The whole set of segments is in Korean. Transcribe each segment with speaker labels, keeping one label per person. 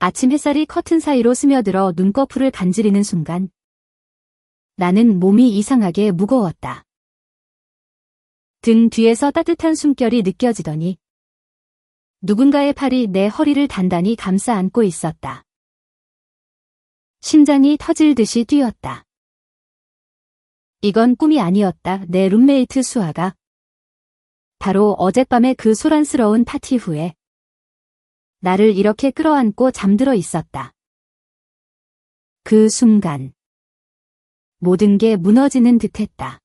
Speaker 1: 아침 햇살이 커튼 사이로 스며들어 눈꺼풀을 간지리는 순간 나는 몸이 이상하게 무거웠다. 등 뒤에서 따뜻한 숨결이 느껴지더니 누군가의 팔이 내 허리를 단단히 감싸 안고 있었다. 심장이 터질 듯이 뛰었다. 이건 꿈이 아니었다. 내 룸메이트 수아가 바로 어젯밤의 그 소란스러운 파티 후에 나를 이렇게 끌어안고 잠들어 있었다. 그 순간 모든 게 무너지는 듯했다.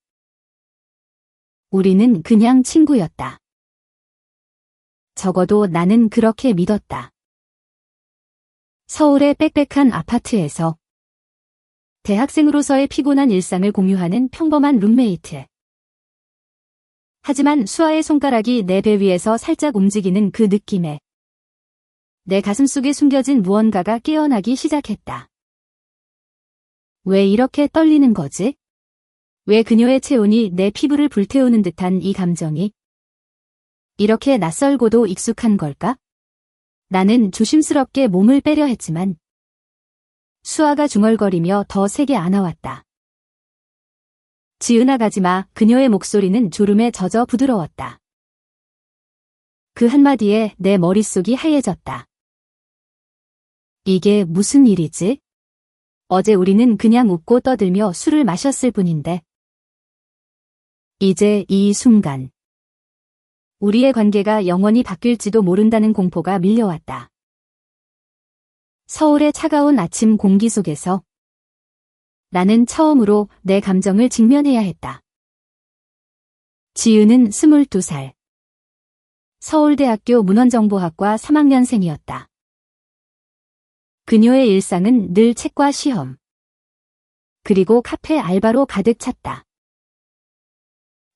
Speaker 1: 우리는 그냥 친구였다. 적어도 나는 그렇게 믿었다. 서울의 빽빽한 아파트에서 대학생으로서의 피곤한 일상을 공유하는 평범한 룸메이트. 하지만 수아의 손가락이 내 배 위에서 살짝 움직이는 그 느낌에 내 가슴속에 숨겨진 무언가가 깨어나기 시작했다. 왜 이렇게 떨리는 거지? 왜 그녀의 체온이 내 피부를 불태우는 듯한 이 감정이 이렇게 낯설고도 익숙한 걸까? 나는 조심스럽게 몸을 빼려 했지만 수아가 중얼거리며 더 세게 안아왔다. 지은아 가지마. 그녀의 목소리는 졸음에 젖어 부드러웠다. 그 한마디에 내 머릿속이 하얘졌다. 이게 무슨 일이지? 어제 우리는 그냥 웃고 떠들며 술을 마셨을 뿐인데 이제 이 순간 우리의 관계가 영원히 바뀔지도 모른다는 공포가 밀려왔다. 서울의 차가운 아침 공기 속에서 나는 처음으로 내 감정을 직면해야 했다. 지은은 22살. 서울대학교 문헌정보학과 3학년생이었다. 그녀의 일상은 늘 책과 시험, 그리고 카페 알바로 가득 찼다.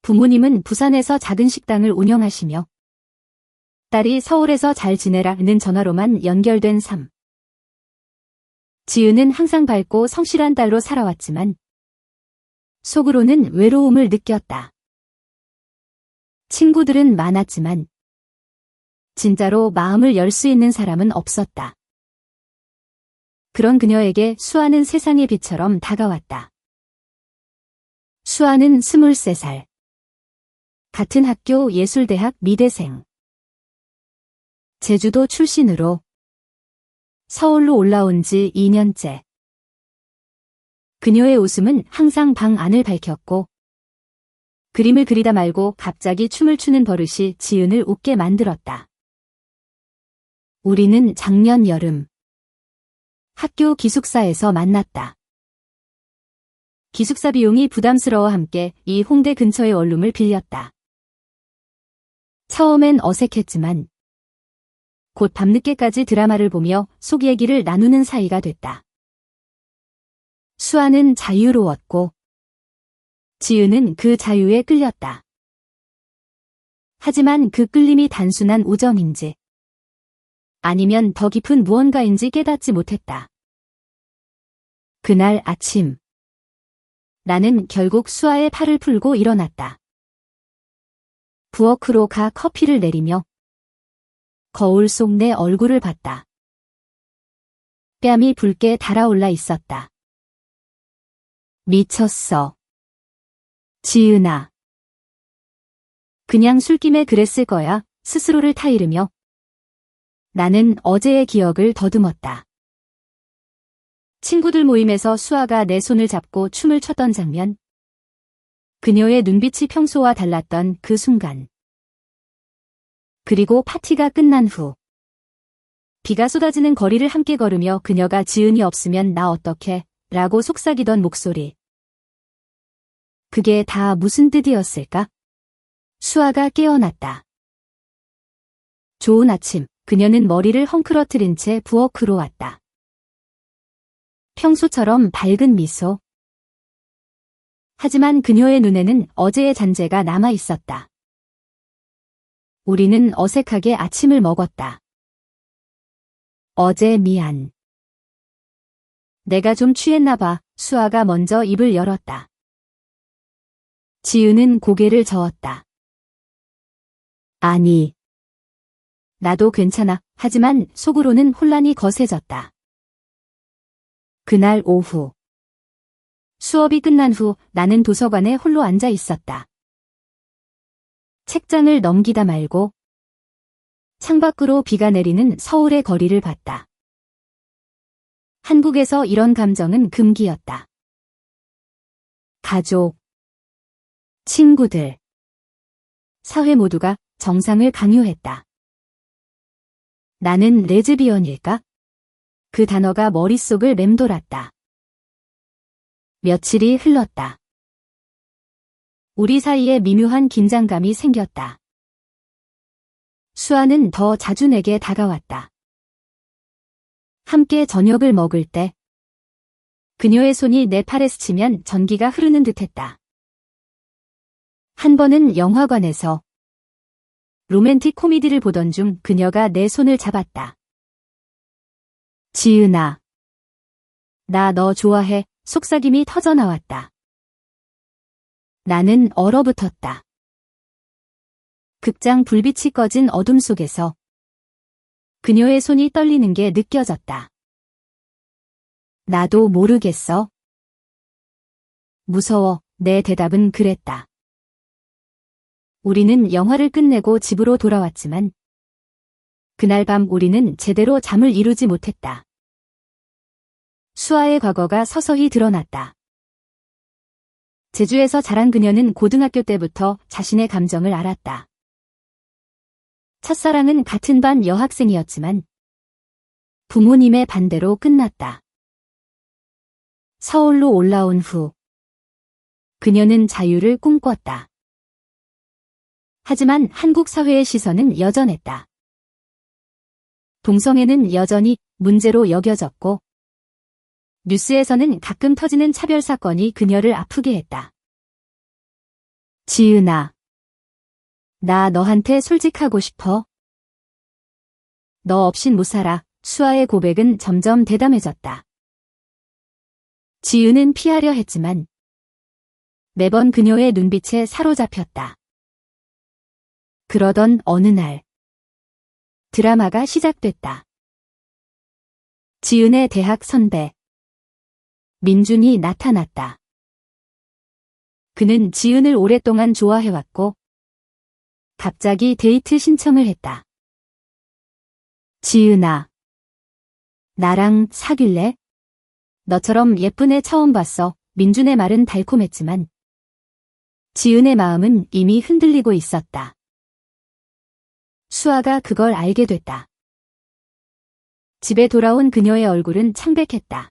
Speaker 1: 부모님은 부산에서 작은 식당을 운영하시며 딸이 서울에서 잘 지내라는 전화로만 연결된 삶. 지은은 항상 밝고 성실한 딸로 살아왔지만 속으로는 외로움을 느꼈다. 친구들은 많았지만 진짜로 마음을 열 수 있는 사람은 없었다. 그런 그녀에게 수아는 세상의 빛처럼 다가왔다. 수아는 23살. 같은 학교 예술대학 미대생. 제주도 출신으로 서울로 올라온 지 2년째. 그녀의 웃음은 항상 방 안을 밝혔고 그림을 그리다 말고 갑자기 춤을 추는 버릇이 지은을 웃게 만들었다. 우리는 작년 여름 학교 기숙사에서 만났다. 기숙사 비용이 부담스러워 함께 이 홍대 근처의 원룸을 빌렸다. 처음엔 어색했지만 곧 밤늦게까지 드라마를 보며 속 얘기를 나누는 사이가 됐다. 수아는 자유로웠고 지은은 그 자유에 끌렸다. 하지만 그 끌림이 단순한 우정인지 아니면 더 깊은 무언가인지 깨닫지 못했다. 그날 아침 나는 결국 수아의 팔을 풀고 일어났다. 부엌으로 가 커피를 내리며 거울 속 내 얼굴을 봤다. 뺨이 붉게 달아올라 있었다. 미쳤어. 지은아. 그냥 술김에 그랬을 거야. 스스로를 타이르며 나는 어제의 기억을 더듬었다. 친구들 모임에서 수아가 내 손을 잡고 춤을 췄던 장면. 그녀의 눈빛이 평소와 달랐던 그 순간. 그리고 파티가 끝난 후. 비가 쏟아지는 거리를 함께 걸으며 그녀가 지은이 없으면 나 어떡해? 라고 속삭이던 목소리. 그게 다 무슨 뜻이었을까? 수아가 깨어났다. 좋은 아침. 그녀는 머리를 헝클어뜨린 채 부엌으로 왔다. 평소처럼 밝은 미소. 하지만 그녀의 눈에는 어제의 잔재가 남아 있었다. 우리는 어색하게 아침을 먹었다. 어제 미안. 내가 좀 취했나 봐. 수아가 먼저 입을 열었다. 지은은 고개를 저었다. 아니. 나도 괜찮아. 하지만 속으로는 혼란이 거세졌다. 그날 오후. 수업이 끝난 후 나는 도서관에 홀로 앉아 있었다. 책장을 넘기다 말고 창밖으로 비가 내리는 서울의 거리를 봤다. 한국에서 이런 감정은 금기였다. 가족, 친구들, 사회 모두가 정상을 강요했다. 나는 레즈비언일까? 그 단어가 머릿속을 맴돌았다. 며칠이 흘렀다. 우리 사이에 미묘한 긴장감이 생겼다. 수아는 더 자주 내게 다가왔다. 함께 저녁을 먹을 때 그녀의 손이 내 팔에 스치면 전기가 흐르는 듯했다. 한 번은 영화관에서 로맨틱 코미디를 보던 중 그녀가 내 손을 잡았다. 지은아, 나 너 좋아해. 속삭임이 터져나왔다. 나는 얼어붙었다. 극장 불빛이 꺼진 어둠 속에서 그녀의 손이 떨리는 게 느껴졌다. 나도 모르겠어. 무서워. 내 대답은 그랬다. 우리는 영화를 끝내고 집으로 돌아왔지만 그날 밤 우리는 제대로 잠을 이루지 못했다. 수아의 과거가 서서히 드러났다. 제주에서 자란 그녀는 고등학교 때부터 자신의 감정을 알았다. 첫사랑은 같은 반 여학생이었지만 부모님의 반대로 끝났다. 서울로 올라온 후 그녀는 자유를 꿈꿨다. 하지만 한국 사회의 시선은 여전했다. 동성애는 여전히 문제로 여겨졌고 뉴스에서는 가끔 터지는 차별 사건이 그녀를 아프게 했다. 지은아, 나 너한테 솔직하고 싶어. 너 없인 못 살아. 수아의 고백은 점점 대담해졌다. 지은은 피하려 했지만 매번 그녀의 눈빛에 사로잡혔다. 그러던 어느 날 드라마가 시작됐다. 지은의 대학 선배 민준이 나타났다. 그는 지은을 오랫동안 좋아해왔고 갑자기 데이트 신청을 했다. 지은아, 나랑 사귈래? 너처럼 예쁜 애 처음 봤어. 민준의 말은 달콤했지만 지은의 마음은 이미 흔들리고 있었다. 수아가 그걸 알게 됐다. 집에 돌아온 그녀의 얼굴은 창백했다.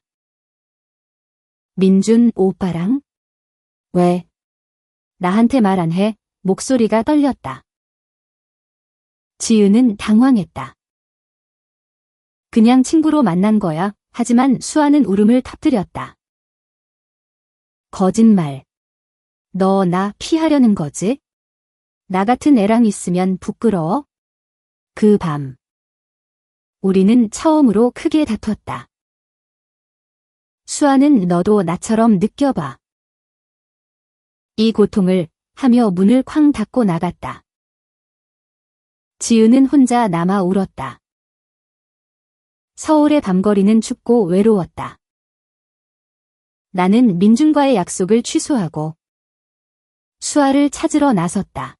Speaker 1: 민준 오빠랑? 왜? 나한테 말 안 해? 목소리가 떨렸다. 지은은 당황했다. 그냥 친구로 만난 거야. 하지만 수아는 울음을 터뜨렸다. 거짓말. 너 나 피하려는 거지? 나 같은 애랑 있으면 부끄러워? 그 밤 우리는 처음으로 크게 다퉜다. 수아는 너도 나처럼 느껴봐. 이 고통을 하며 문을 쾅 닫고 나갔다. 지은은 혼자 남아 울었다. 서울의 밤거리는 춥고 외로웠다. 나는 민준과의 약속을 취소하고 수아를 찾으러 나섰다.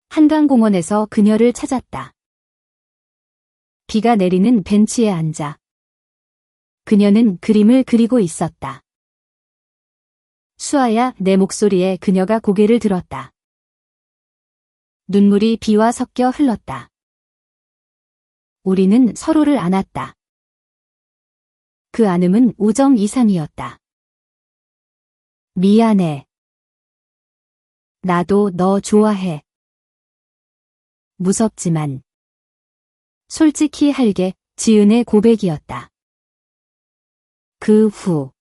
Speaker 1: 한강공원에서 그녀를 찾았다. 비가 내리는 벤치에 앉아 그녀는 그림을 그리고 있었다. 수아야, 내 목소리에 그녀가 고개를 들었다. 눈물이 비와 섞여 흘렀다. 우리는 서로를 안았다. 그 안음은 우정 이상이었다. 미안해. 나도 너 좋아해. 무섭지만 솔직히 할게. 지은의 고백이었다. 그 후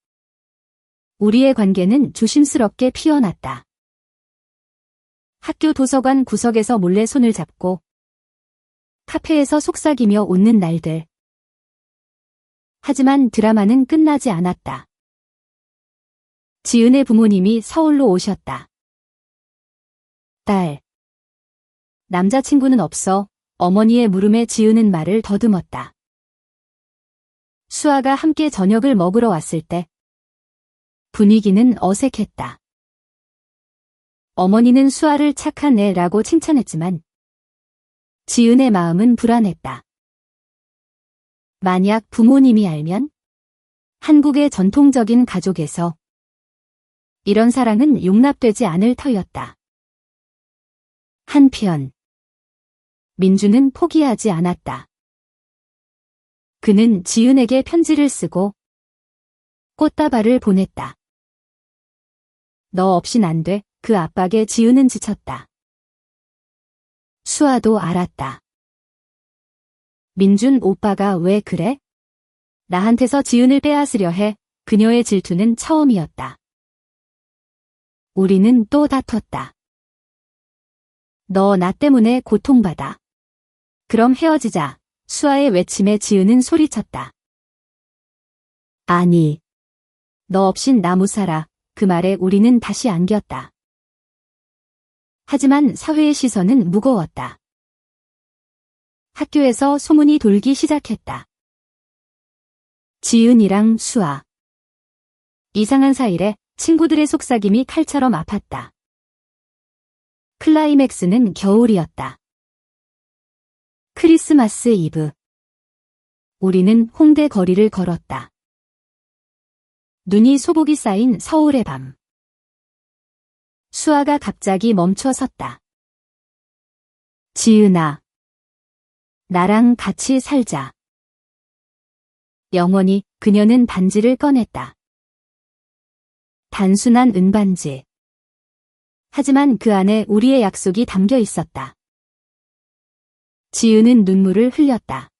Speaker 1: 우리의 관계는 조심스럽게 피어났다. 학교 도서관 구석에서 몰래 손을 잡고 카페에서 속삭이며 웃는 날들. 하지만 드라마는 끝나지 않았다. 지은의 부모님이 서울로 오셨다. 딸, 남자친구는 없어. 어머니의 물음에 지은은 말을 더듬었다. 수아가 함께 저녁을 먹으러 왔을 때 분위기는 어색했다. 어머니는 수아를 착한 애라고 칭찬했지만 지은의 마음은 불안했다. 만약 부모님이 알면 한국의 전통적인 가족에서 이런 사랑은 용납되지 않을 터였다. 한편 민주는 포기하지 않았다. 그는 지은에게 편지를 쓰고 꽃다발을 보냈다. 너 없인 안 돼. 그 압박에 지은은 지쳤다. 수아도 알았다. 민준 오빠가 왜 그래? 나한테서 지은을 빼앗으려 해. 그녀의 질투는 처음이었다. 우리는 또 다퉜다. 너 나 때문에 고통받아. 그럼 헤어지자. 수아의 외침에 지은은 소리쳤다. 아니, 너 없인 나 못 살아. 그 말에 우리는 다시 안겼다. 하지만 사회의 시선은 무거웠다. 학교에서 소문이 돌기 시작했다. 지은이랑 수아. 이상한 사이래. 친구들의 속삭임이 칼처럼 아팠다. 클라이맥스는 겨울이었다. 크리스마스 이브. 우리는 홍대 거리를 걸었다. 눈이 소복이 쌓인 서울의 밤. 수아가 갑자기 멈춰 섰다. 지은아. 나랑 같이 살자. 영원히. 그녀는 반지를 꺼냈다. 단순한 은반지. 하지만 그 안에 우리의 약속이 담겨 있었다. 지은은 눈물을 흘렸다.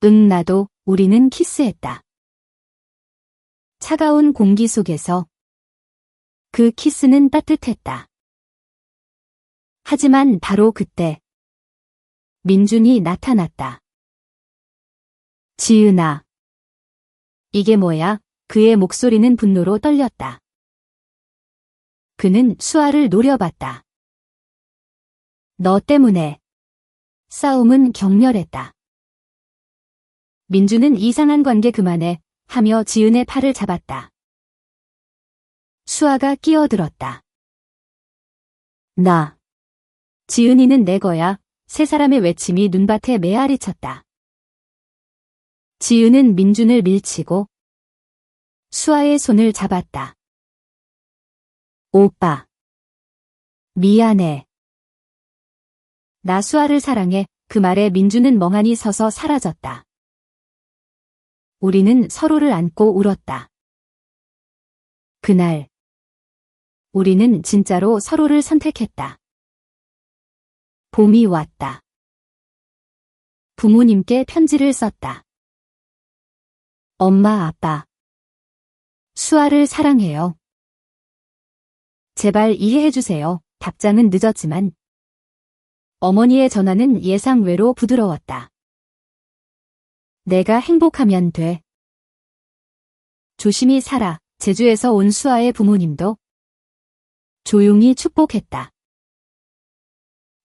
Speaker 1: 응, 나도. 우리는 키스했다. 차가운 공기 속에서 그 키스는 따뜻했다. 하지만 바로 그때 민준이 나타났다. 지은아. 이게 뭐야? 그의 목소리는 분노로 떨렸다. 그는 수아를 노려봤다. 너 때문에. 싸움은 격렬했다. 민준은 이상한 관계 그만해 하며 지은의 팔을 잡았다. 수아가 끼어들었다. 나. 지은이는 내 거야. 세 사람의 외침이 눈밭에 메아리쳤다. 지은은 민준을 밀치고 수아의 손을 잡았다. 오빠. 미안해. 나 수아를 사랑해. 그 말에 민준은 멍하니 서서 사라졌다. 우리는 서로를 안고 울었다. 그날 우리는 진짜로 서로를 선택했다. 봄이 왔다. 부모님께 편지를 썼다. 엄마, 아빠. 수아를 사랑해요. 제발 이해해주세요. 답장은 늦었지만 어머니의 전화는 예상 외로 부드러웠다. 내가 행복하면 돼. 조심히 살아. 제주에서 온 수아의 부모님도 조용히 축복했다.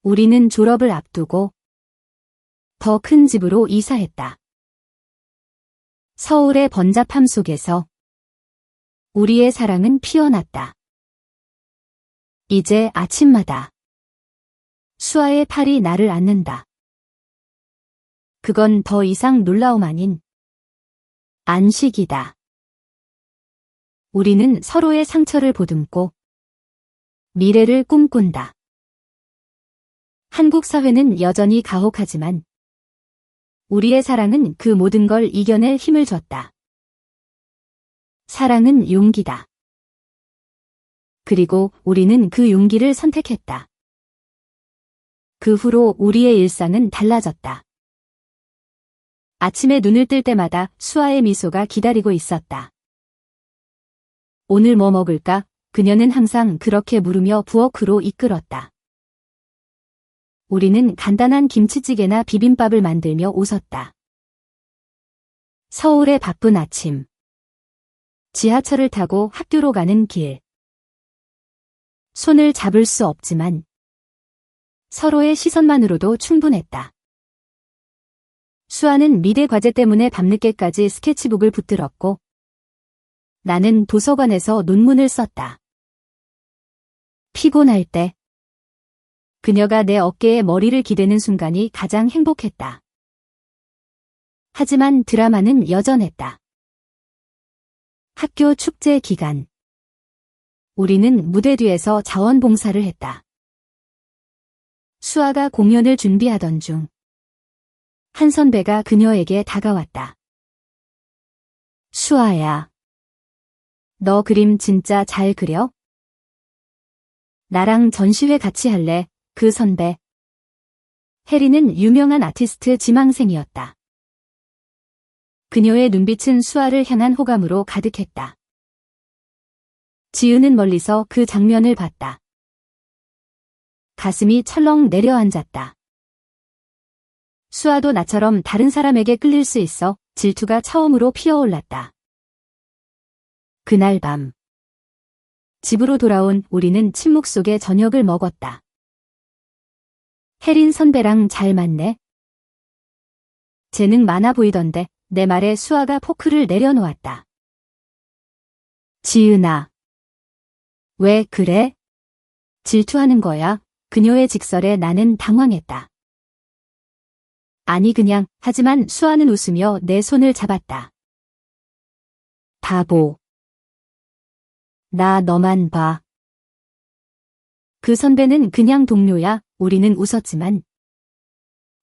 Speaker 1: 우리는 졸업을 앞두고 더 큰 집으로 이사했다. 서울의 번잡함 속에서 우리의 사랑은 피어났다. 이제 아침마다 수아의 팔이 나를 안는다. 그건 더 이상 놀라움 아닌 안식이다. 우리는 서로의 상처를 보듬고 미래를 꿈꾼다. 한국 사회는 여전히 가혹하지만 우리의 사랑은 그 모든 걸 이겨낼 힘을 줬다. 사랑은 용기다. 그리고 우리는 그 용기를 선택했다. 그 후로 우리의 일상은 달라졌다. 아침에 눈을 뜰 때마다 수아의 미소가 기다리고 있었다. 오늘 뭐 먹을까? 그녀는 항상 그렇게 물으며 부엌으로 이끌었다. 우리는 간단한 김치찌개나 비빔밥을 만들며 웃었다. 서울의 바쁜 아침. 지하철을 타고 학교로 가는 길. 손을 잡을 수 없지만 서로의 시선만으로도 충분했다. 수아는 미대 과제 때문에 밤늦게까지 스케치북을 붙들었고 나는 도서관에서 논문을 썼다. 피곤할 때 그녀가 내 어깨에 머리를 기대는 순간이 가장 행복했다. 하지만 드라마는 여전했다. 학교 축제 기간 우리는 무대 뒤에서 자원봉사를 했다. 수아가 공연을 준비하던 중 한 선배가 그녀에게 다가왔다. 수아야, 너 그림 진짜 잘 그려? 나랑 전시회 같이 할래? 그 선배. 혜리는 유명한 아티스트 지망생이었다. 그녀의 눈빛은 수아를 향한 호감으로 가득했다. 지은은 멀리서 그 장면을 봤다. 가슴이 철렁 내려앉았다. 수아도 나처럼 다른 사람에게 끌릴 수 있어 질투가 처음으로 피어올랐다. 그날 밤 집으로 돌아온 우리는 침묵 속에 저녁을 먹었다. 혜린 선배랑 잘 맞네. 재능 많아 보이던데 내 말에 수아가 포크를 내려놓았다. 지은아. 왜 그래? 질투하는 거야? 그녀의 직설에 나는 당황했다. 아니 그냥, 하지만 수아는 웃으며 내 손을 잡았다. 바보. 나 너만 봐. 그 선배는 그냥 동료야. 우리는 웃었지만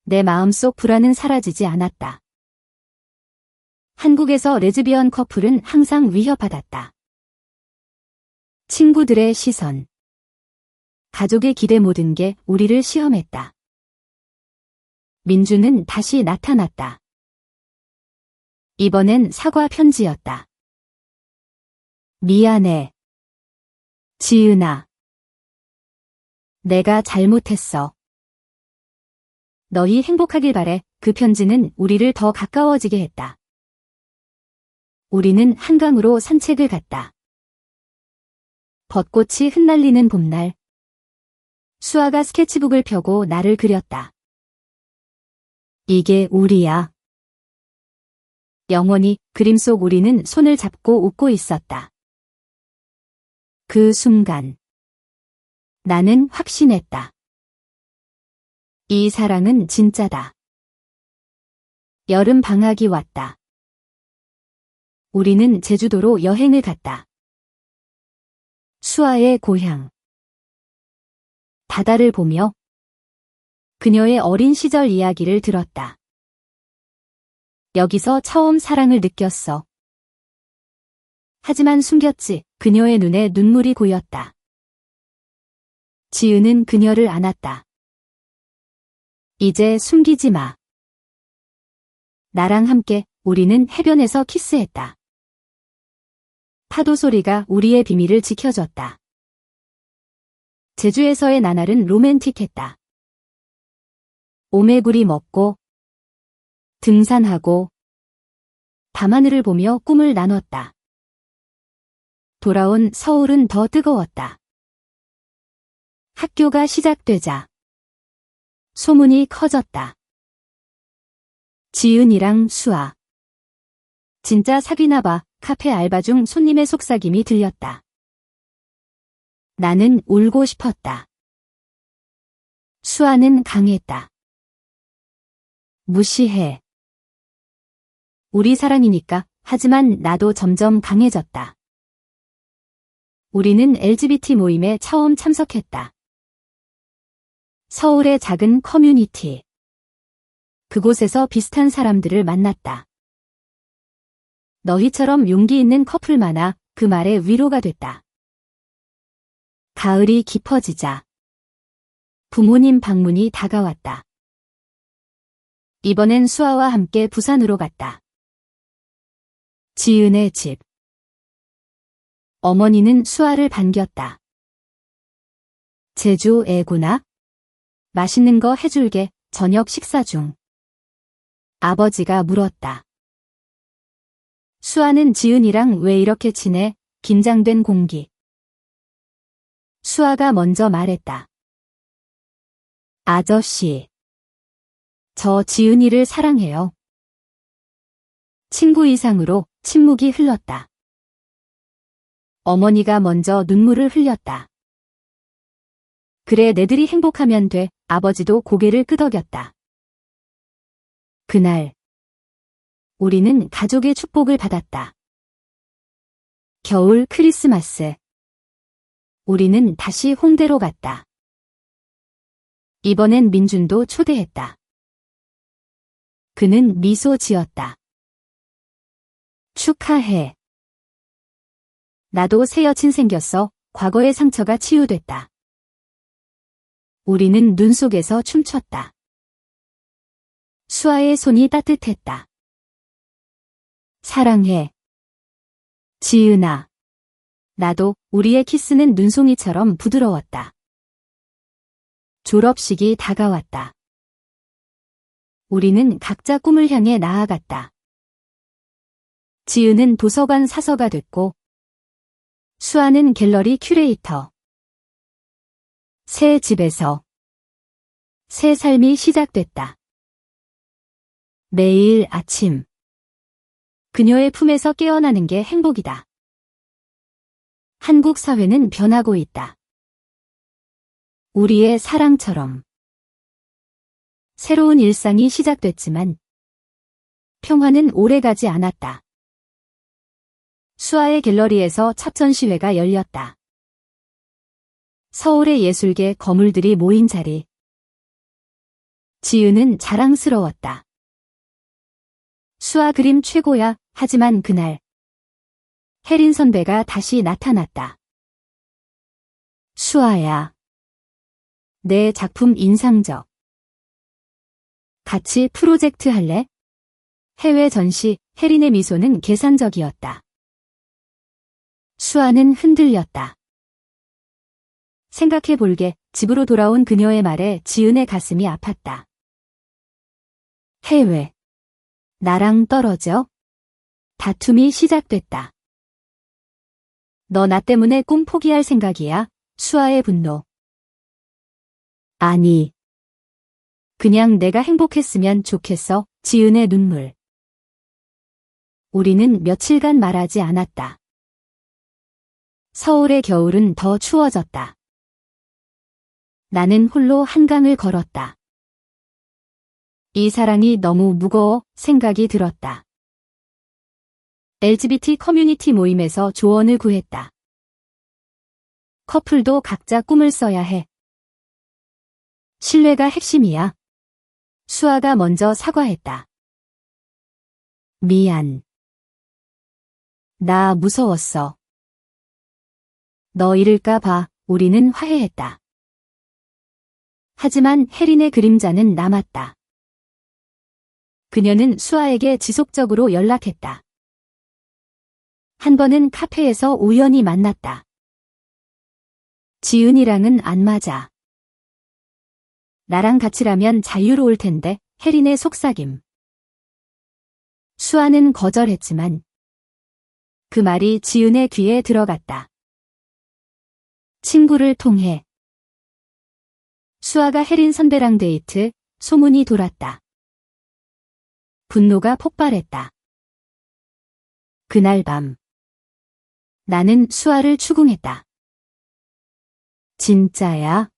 Speaker 1: 내 마음속 불안은 사라지지 않았다. 한국에서 레즈비언 커플은 항상 위협받았다. 친구들의 시선, 가족의 기대 모든 게 우리를 시험했다. 민주는 다시 나타났다. 이번엔 사과 편지였다. 미안해. 지은아. 내가 잘못했어. 너희 행복하길 바래. 그 편지는 우리를 더 가까워지게 했다. 우리는 한강으로 산책을 갔다. 벚꽃이 흩날리는 봄날. 수아가 스케치북을 펴고 나를 그렸다. 이게 우리야. 영원히 그림 속 우리는 손을 잡고 웃고 있었다. 그 순간 나는 확신했다. 이 사랑은 진짜다. 여름 방학이 왔다. 우리는 제주도로 여행을 갔다. 수아의 고향. 바다를 보며 그녀의 어린 시절 이야기를 들었다. 여기서 처음 사랑을 느꼈어. 하지만 숨겼지. 그녀의 눈에 눈물이 고였다. 지은은 그녀를 안았다. 이제 숨기지 마. 나랑 함께 우리는 해변에서 키스했다. 파도 소리가 우리의 비밀을 지켜줬다. 제주에서의 나날은 로맨틱했다. 오메구리 먹고 등산하고 밤하늘을 보며 꿈을 나눴다. 돌아온 서울은 더 뜨거웠다. 학교가 시작되자 소문이 커졌다. 지은이랑 수아. 진짜 사귀나 봐. 카페 알바 중 손님의 속삭임이 들렸다. 나는 울고 싶었다. 수아는 강했다. 무시해. 우리 사랑이니까. 하지만 나도 점점 강해졌다. 우리는 LGBT 모임에 처음 참석했다. 서울의 작은 커뮤니티. 그곳에서 비슷한 사람들을 만났다. 너희처럼 용기 있는 커플 많아. 그 말에 위로가 됐다. 가을이 깊어지자 부모님 방문이 다가왔다. 이번엔 수아와 함께 부산으로 갔다. 지은의 집. 어머니는 수아를 반겼다. 제주 애구나? 맛있는 거 해줄게. 저녁 식사 중. 아버지가 물었다. 수아는 지은이랑 왜 이렇게 친해? 긴장된 공기. 수아가 먼저 말했다. 아저씨. 저 지은이를 사랑해요. 친구 이상으로 침묵이 흘렀다. 어머니가 먼저 눈물을 흘렸다. 그래, 내들이 행복하면 돼. 아버지도 고개를 끄덕였다. 그날 우리는 가족의 축복을 받았다. 겨울 크리스마스. 우리는 다시 홍대로 갔다. 이번엔 민준도 초대했다. 그는 미소 지었다. 축하해. 나도 새 여친 생겼어. 과거의 상처가 치유됐다. 우리는 눈 속에서 춤췄다. 수아의 손이 따뜻했다. 사랑해. 지은아. 나도. 우리의 키스는 눈송이처럼 부드러웠다. 졸업식이 다가왔다. 우리는 각자 꿈을 향해 나아갔다. 지은은 도서관 사서가 됐고, 수아는 갤러리 큐레이터. 새 집에서 새 삶이 시작됐다. 매일 아침 그녀의 품에서 깨어나는 게 행복이다. 한국 사회는 변하고 있다. 우리의 사랑처럼. 새로운 일상이 시작됐지만 평화는 오래가지 않았다. 수아의 갤러리에서 첫 전시회가 열렸다. 서울의 예술계 거물들이 모인 자리. 지은은 자랑스러웠다. 수아 그림 최고야. 하지만 그날 혜린 선배가 다시 나타났다. 수아야. 내 작품 인상적. 같이 프로젝트 할래? 해외 전시. 혜린의 미소는 계산적이었다. 수아는 흔들렸다. 생각해볼게. 집으로 돌아온 그녀의 말에 지은의 가슴이 아팠다. 해외. 나랑 떨어져? 다툼이 시작됐다. 너 나 때문에 꿈 포기할 생각이야? 수아의 분노. 아니. 그냥 내가 행복했으면 좋겠어. 지은의 눈물. 우리는 며칠간 말하지 않았다. 서울의 겨울은 더 추워졌다. 나는 홀로 한강을 걸었다. 이 사랑이 너무 무거워 생각이 들었다. LGBT 커뮤니티 모임에서 조언을 구했다. 커플도 각자 꿈을 써야 해. 신뢰가 핵심이야. 수아가 먼저 사과했다. 미안. 나 무서웠어. 너 잃을까 봐. 우리는 화해했다. 하지만 혜린의 그림자는 남았다. 그녀는 수아에게 지속적으로 연락했다. 한 번은 카페에서 우연히 만났다. 지은이랑은 안 맞아. 나랑 같이라면 자유로울 텐데. 혜린의 속삭임. 수아는 거절했지만 그 말이 지은의 귀에 들어갔다. 친구를 통해. 수아가 혜린 선배랑 데이트. 소문이 돌았다. 분노가 폭발했다. 그날 밤 나는 수아를 추궁했다. 진짜야?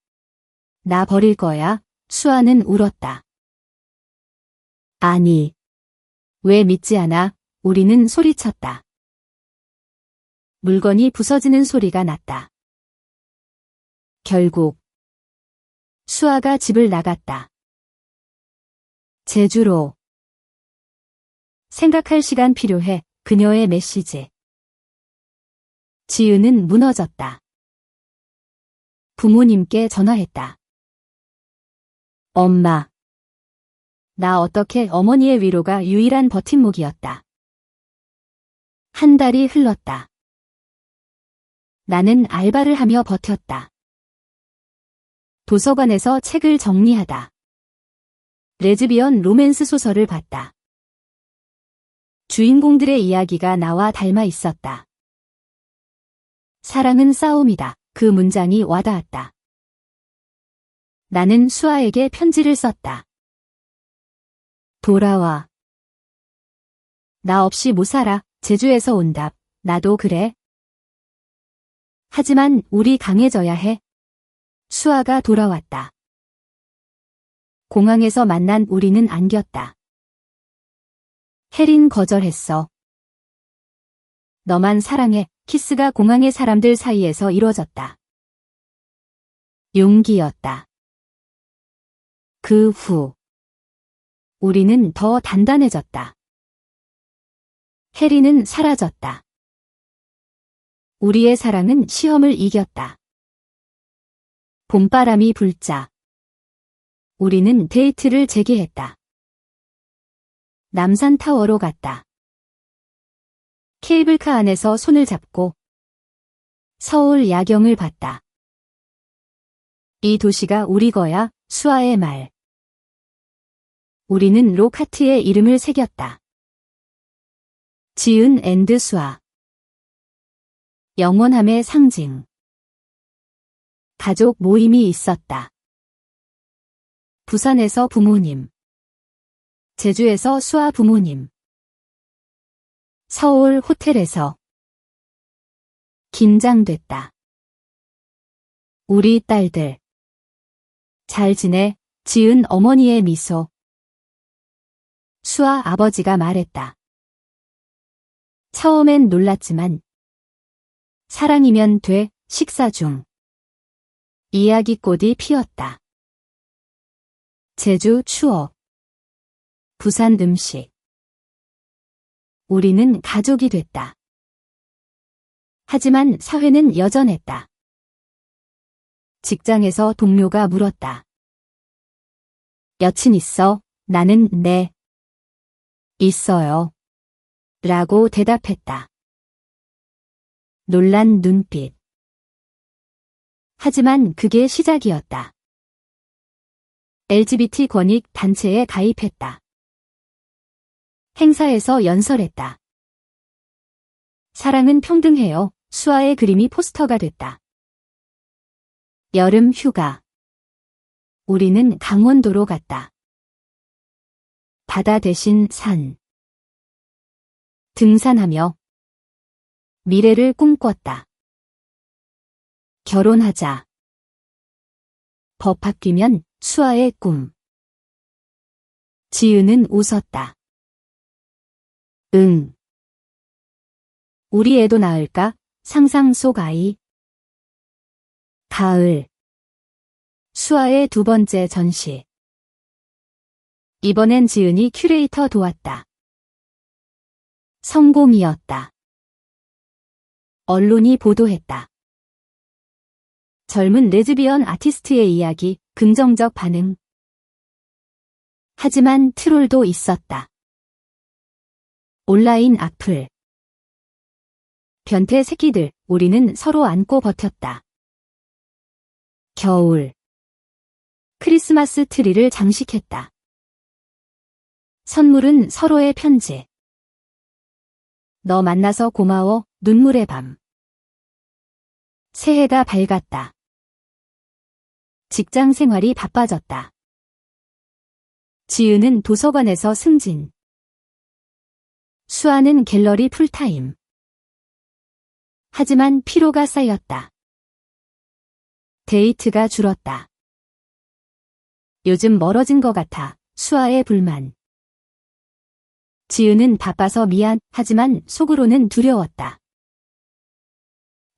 Speaker 1: 나 버릴 거야? 수아는 울었다. 아니. 왜 믿지 않아? 우리는 소리쳤다. 물건이 부서지는 소리가 났다. 결국 수아가 집을 나갔다. 제주로. 생각할 시간 필요해. 그녀의 메시지. 지은은 무너졌다. 부모님께 전화했다. 엄마. 나 어떻게. 어머니의 위로가 유일한 버팀목이었다. 한 달이 흘렀다. 나는 알바를 하며 버텼다. 도서관에서 책을 정리하다. 레즈비언 로맨스 소설을 봤다. 주인공들의 이야기가 나와 닮아 있었다. 사랑은 싸움이다. 그 문장이 와닿았다. 나는 수아에게 편지를 썼다. 돌아와. 나 없이 못 살아. 제주에서 온 답. 나도 그래. 하지만 우리 강해져야 해. 수아가 돌아왔다. 공항에서 만난 우리는 안겼다. 혜린 거절했어. 너만 사랑해. 키스가 공항의 사람들 사이에서 이루어졌다. 용기였다. 그 후 우리는 더 단단해졌다. 혜린은 사라졌다. 우리의 사랑은 시험을 이겼다. 봄바람이 불자 우리는 데이트를 재개했다. 남산타워로 갔다. 케이블카 안에서 손을 잡고 서울 야경을 봤다. 이 도시가 우리 거야. 수아의 말. 우리는 록하트에 이름을 새겼다. 지은 앤드 수아. 영원함의 상징. 가족 모임이 있었다. 부산에서 부모님. 제주에서 수아 부모님. 서울 호텔에서. 긴장됐다. 우리 딸들. 잘 지내? 지은 어머니의 미소. 수아 아버지가 말했다. 처음엔 놀랐지만 사랑이면 돼. 식사 중 이야기꽃이 피었다. 제주 추억. 부산 음식. 우리는 가족이 됐다. 하지만 사회는 여전했다. 직장에서 동료가 물었다. 여친 있어? 나는 네. 있어요. 라고 대답했다. 놀란 눈빛. 하지만 그게 시작이었다. LGBT 권익 단체에 가입했다. 행사에서 연설했다. 사랑은 평등해요. 수아의 그림이 포스터가 됐다. 여름 휴가. 우리는 강원도로 갔다. 바다 대신 산. 등산하며 미래를 꿈꿨다. 결혼하자. 법 바뀌면 수아의 꿈. 지은은 웃었다. 응. 우리 애도 낳을까? 상상 속 아이. 가을. 수아의 두 번째 전시. 이번엔 지은이 큐레이터 도왔다. 성공이었다. 언론이 보도했다. 젊은 레즈비언 아티스트의 이야기, 긍정적 반응. 하지만 트롤도 있었다. 온라인 악플. 변태 새끼들, 우리는 서로 안고 버텼다. 겨울. 크리스마스 트리를 장식했다. 선물은 서로의 편지. 너 만나서 고마워. 눈물의 밤. 새해가 밝았다. 직장 생활이 바빠졌다. 지은은 도서관에서 승진. 수아는 갤러리 풀타임. 하지만 피로가 쌓였다. 데이트가 줄었다. 요즘 멀어진 것 같아. 수아의 불만. 지은은 바빠서 미안. 하지만 속으로는 두려웠다.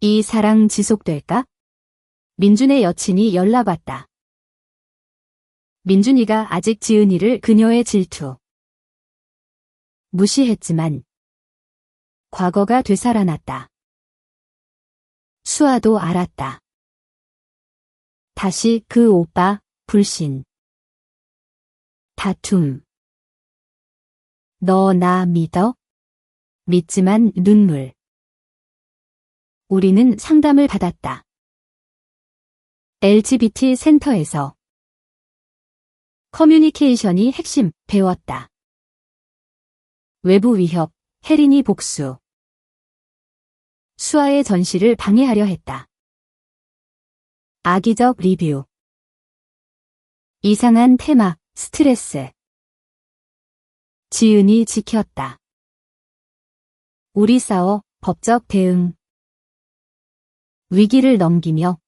Speaker 1: 이 사랑 지속될까? 민준의 여친이 연락 왔다. 민준이가 아직 지은이를 그녀의 질투. 무시했지만 과거가 되살아났다. 수아도 알았다. 다시 그 오빠, 불신. 다툼. 너 나 믿어? 믿지만 눈물. 우리는 상담을 받았다. LGBT 센터에서. 커뮤니케이션이 핵심, 배웠다. 외부 위협, 혜린이 복수. 수아의 전시를 방해하려 했다. 악의적 리뷰. 이상한 테마, 스트레스. 지은이 지켰다. 우리 싸워, 법적 대응. 위기를 넘기며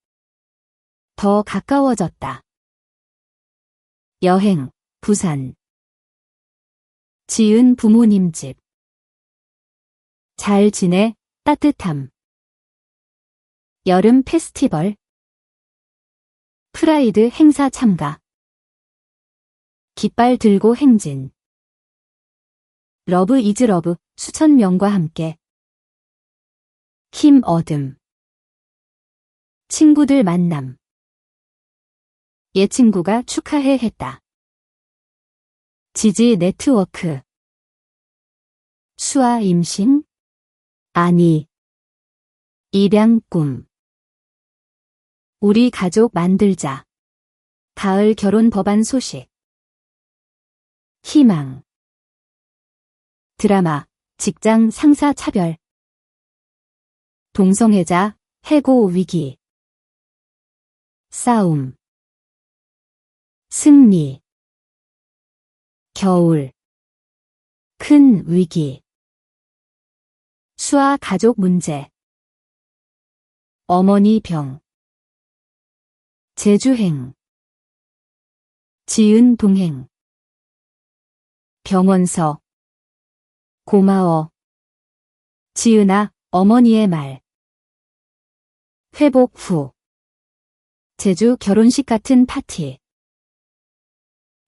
Speaker 1: 더 가까워졌다. 여행, 부산. 지은 부모님 집. 잘 지내, 따뜻함. 여름 페스티벌. 프라이드 행사 참가. 깃발 들고 행진. 러브 이즈 러브, 수천 명과 함께. 힘 얻음. 친구들 만남. 옛 친구가 축하해 했다. 지지 네트워크. 수아 임신? 아니. 입양 꿈. 우리 가족 만들자. 가을 결혼 법안 소식. 희망. 드라마, 직장 상사 차별. 동성애자, 해고 위기. 싸움. 승리. 겨울. 큰 위기. 수아 가족 문제. 어머니 병. 제주행. 지은 동행. 병원서. 고마워. 지은아, 어머니의 말. 회복 후. 제주 결혼식 같은 파티.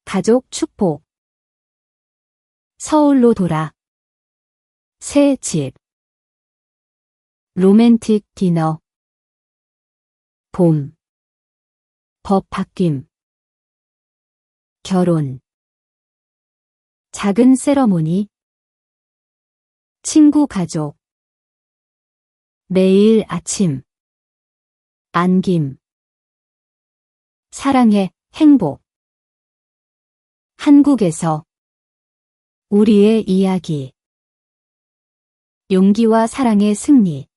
Speaker 1: 가족 축복. 서울로 돌아. 새 집. 로맨틱 디너. 봄. 법 바뀜. 결혼. 작은 세러모니. 친구 가족. 매일 아침. 안김. 사랑해, 행복. 한국에서. 우리의 이야기. 용기와 사랑의 승리.